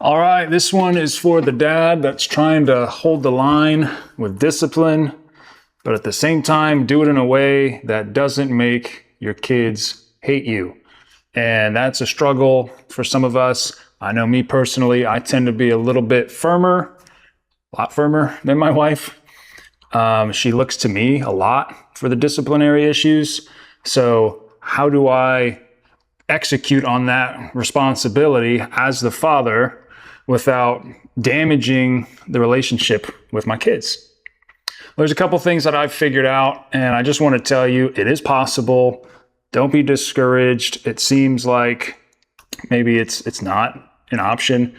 All right, this one is for the dad that's trying to hold the line with discipline, but at the same time, do it in a way that doesn't make your kids hate you. And that's a struggle for some of us. I know me personally, I tend to be a little bit firmer, a lot firmer than my wife. She looks to me a lot for the disciplinary issues. So how do I execute on that responsibility as the father without damaging the relationship with my kids? There's a couple things that I've figured out, and I just want to tell you it is possible. Don't be discouraged. It seems like maybe it's not an option,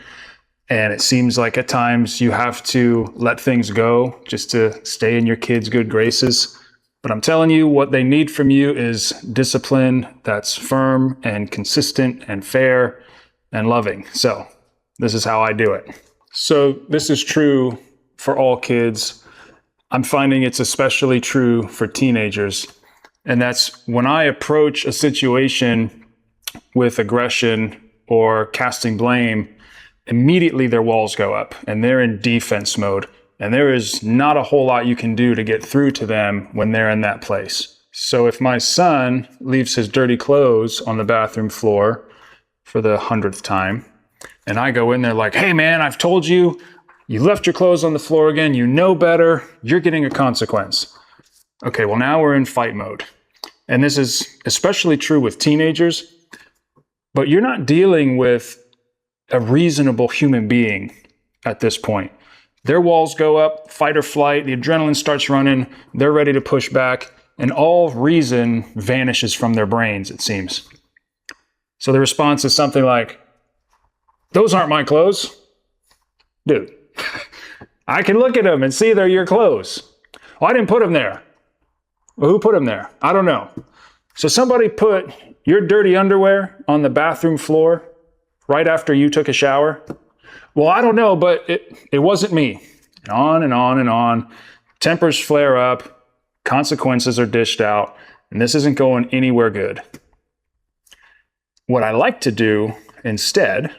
and it seems like at times you have to let things go just to stay in your kids' good graces. But I'm telling you, what they need from you is discipline that's firm and consistent and fair and loving. So this is how I do it. So this is true for all kids. I'm finding it's especially true for teenagers. And that's when I approach a situation with aggression or casting blame, immediately their walls go up and they're in defense mode. And there is not a whole lot you can do to get through to them when they're in that place. So if my son leaves his dirty clothes on the bathroom floor for the 100th time, and I go in there like, hey man, I've told you, you left your clothes on the floor again, you know better, you're getting a consequence. Okay, well now we're in fight mode. And this is especially true with teenagers, but you're not dealing with a reasonable human being at this point. Their walls go up, fight or flight, the adrenaline starts running, they're ready to push back, and all reason vanishes from their brains, it seems. So the response is something like, those aren't my clothes. Dude, I can look at them and see they're your clothes. Well, I didn't put them there. Well, who put them there? I don't know. So somebody put your dirty underwear on the bathroom floor right after you took a shower? Well, I don't know, but it wasn't me. And on and on and on. Tempers flare up. Consequences are dished out. And this isn't going anywhere good. What I like to do instead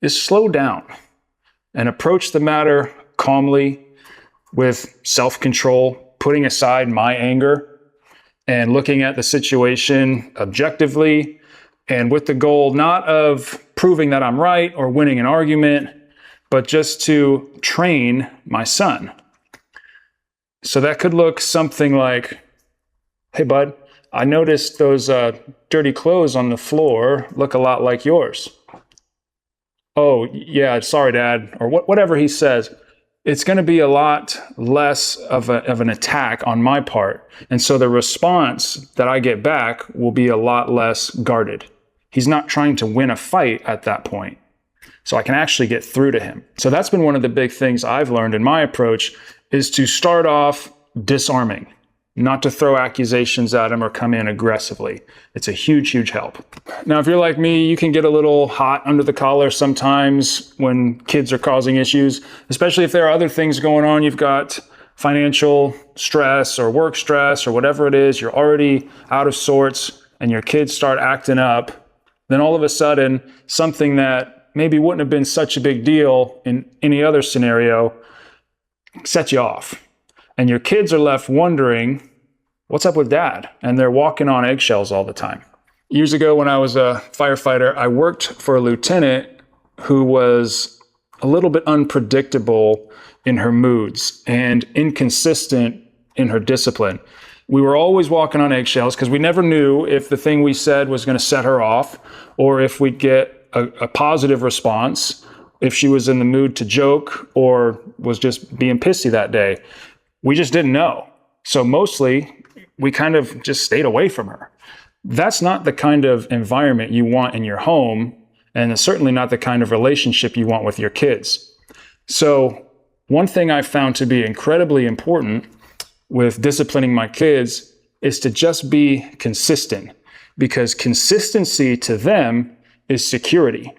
is slow down and approach the matter calmly with self-control, putting aside my anger and looking at the situation objectively and with the goal not of proving that I'm right or winning an argument, but just to train my son. So that could look something like, hey bud, I noticed those dirty clothes on the floor look a lot like yours. Oh, yeah, sorry, Dad, or whatever he says. It's going to be a lot less of an attack on my part. And so the response that I get back will be a lot less guarded. He's not trying to win a fight at that point. So I can actually get through to him. So that's been one of the big things I've learned in my approach is to start off disarming, not to throw accusations at him or come in aggressively. It's a huge, huge help. Now, if you're like me, you can get a little hot under the collar sometimes when kids are causing issues, especially if there are other things going on. You've got financial stress or work stress or whatever it is. You're already out of sorts and your kids start acting up. Then all of a sudden, something that maybe wouldn't have been such a big deal in any other scenario sets you off. And your kids are left wondering, what's up with Dad? And they're walking on eggshells all the time. Years ago when I was a firefighter, I worked for a lieutenant who was a little bit unpredictable in her moods and inconsistent in her discipline. We were always walking on eggshells because we never knew if the thing we said was going to set her off or if we'd get a positive response, if she was in the mood to joke or was just being pissy that day. We just didn't know. So mostly we kind of just stayed away from her. That's not the kind of environment you want in your home, and it's certainly not the kind of relationship you want with your kids. So one thing I found to be incredibly important with disciplining my kids is to just be consistent, because consistency to them is security.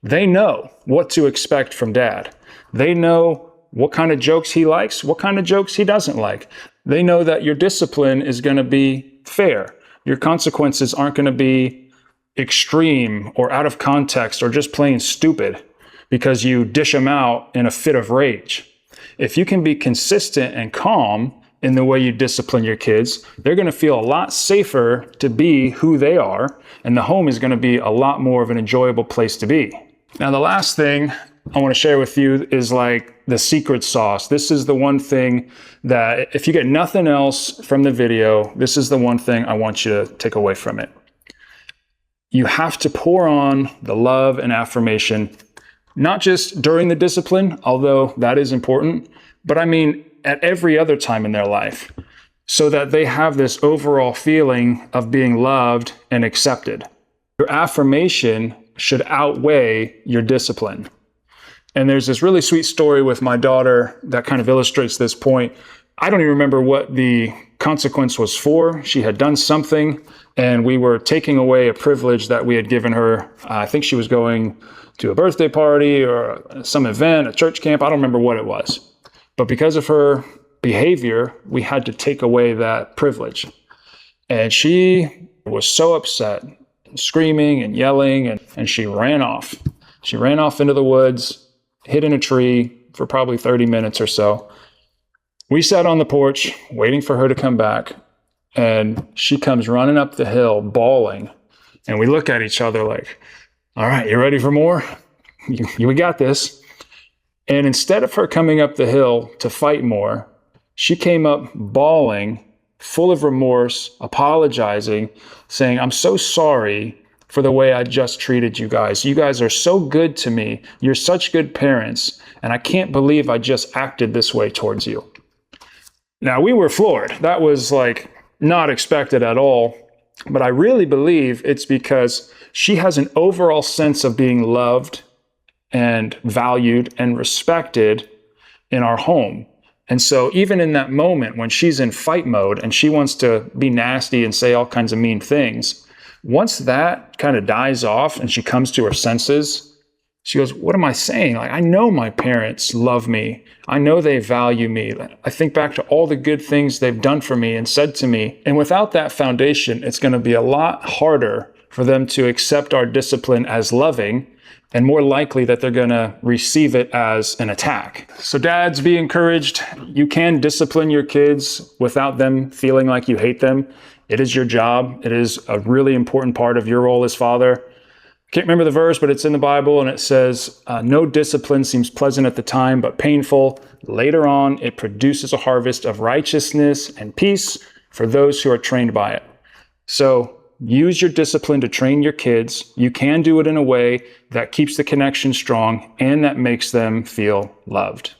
They know what to expect from Dad. They know what kind of jokes he likes, what kind of jokes he doesn't like. They know that your discipline is going to be fair. Your consequences aren't going to be extreme or out of context or just plain stupid. because you dish them out in a fit of rage. If you can be consistent and calm in the way you discipline your kids, they're going to feel a lot safer to be who they are, and the home is going to be a lot more of an enjoyable place to be. Now, the last thing I want to share with you is like the secret sauce. This is the one thing that if you get nothing else from the video, this is the one thing I want you to take away from it. You have to pour on the love and affirmation, not just during the discipline, although that is important, but I mean at every other time in their life, so that they have this overall feeling of being loved and accepted. Your affirmation should outweigh your discipline. And there's this really sweet story with my daughter that kind of illustrates this point. I don't even remember what the consequence was for. She had done something, and we were taking away a privilege that we had given her. I think she was going to a birthday party or some event, a church camp. I don't remember what it was. But because of her behavior, we had to take away that privilege. And she was so upset, screaming and yelling, and she ran off. She ran off into the woods, hid in a tree for probably 30 minutes or so. We sat on the porch waiting for her to come back, and she comes running up the hill bawling. And we look at each other like, all right, you ready for more? We got this. And instead of her coming up the hill to fight more, she came up bawling, full of remorse, apologizing, saying, I'm so sorry for the way I just treated you guys. You guys are so good to me. You're such good parents. And I can't believe I just acted this way towards you. Now, we were floored. That was like not expected at all. But I really believe it's because she has an overall sense of being loved and valued and respected in our home. And so even in that moment when she's in fight mode and she wants to be nasty and say all kinds of mean things, once that kind of dies off and she comes to her senses, she goes, what am I saying? Like, I know my parents love me. I know they value me. I think back to all the good things they've done for me and said to me. And without that foundation, it's going to be a lot harder for them to accept our discipline as loving, and more likely that they're going to receive it as an attack. So dads, be encouraged. You can discipline your kids without them feeling like you hate them. It is your job. It is a really important part of your role as father. Can't remember the verse, but it's in the Bible, and it says, no discipline seems pleasant at the time, but painful. Later on, it produces a harvest of righteousness and peace for those who are trained by it. So use your discipline to train your kids. You can do it in a way that keeps the connection strong and that makes them feel loved.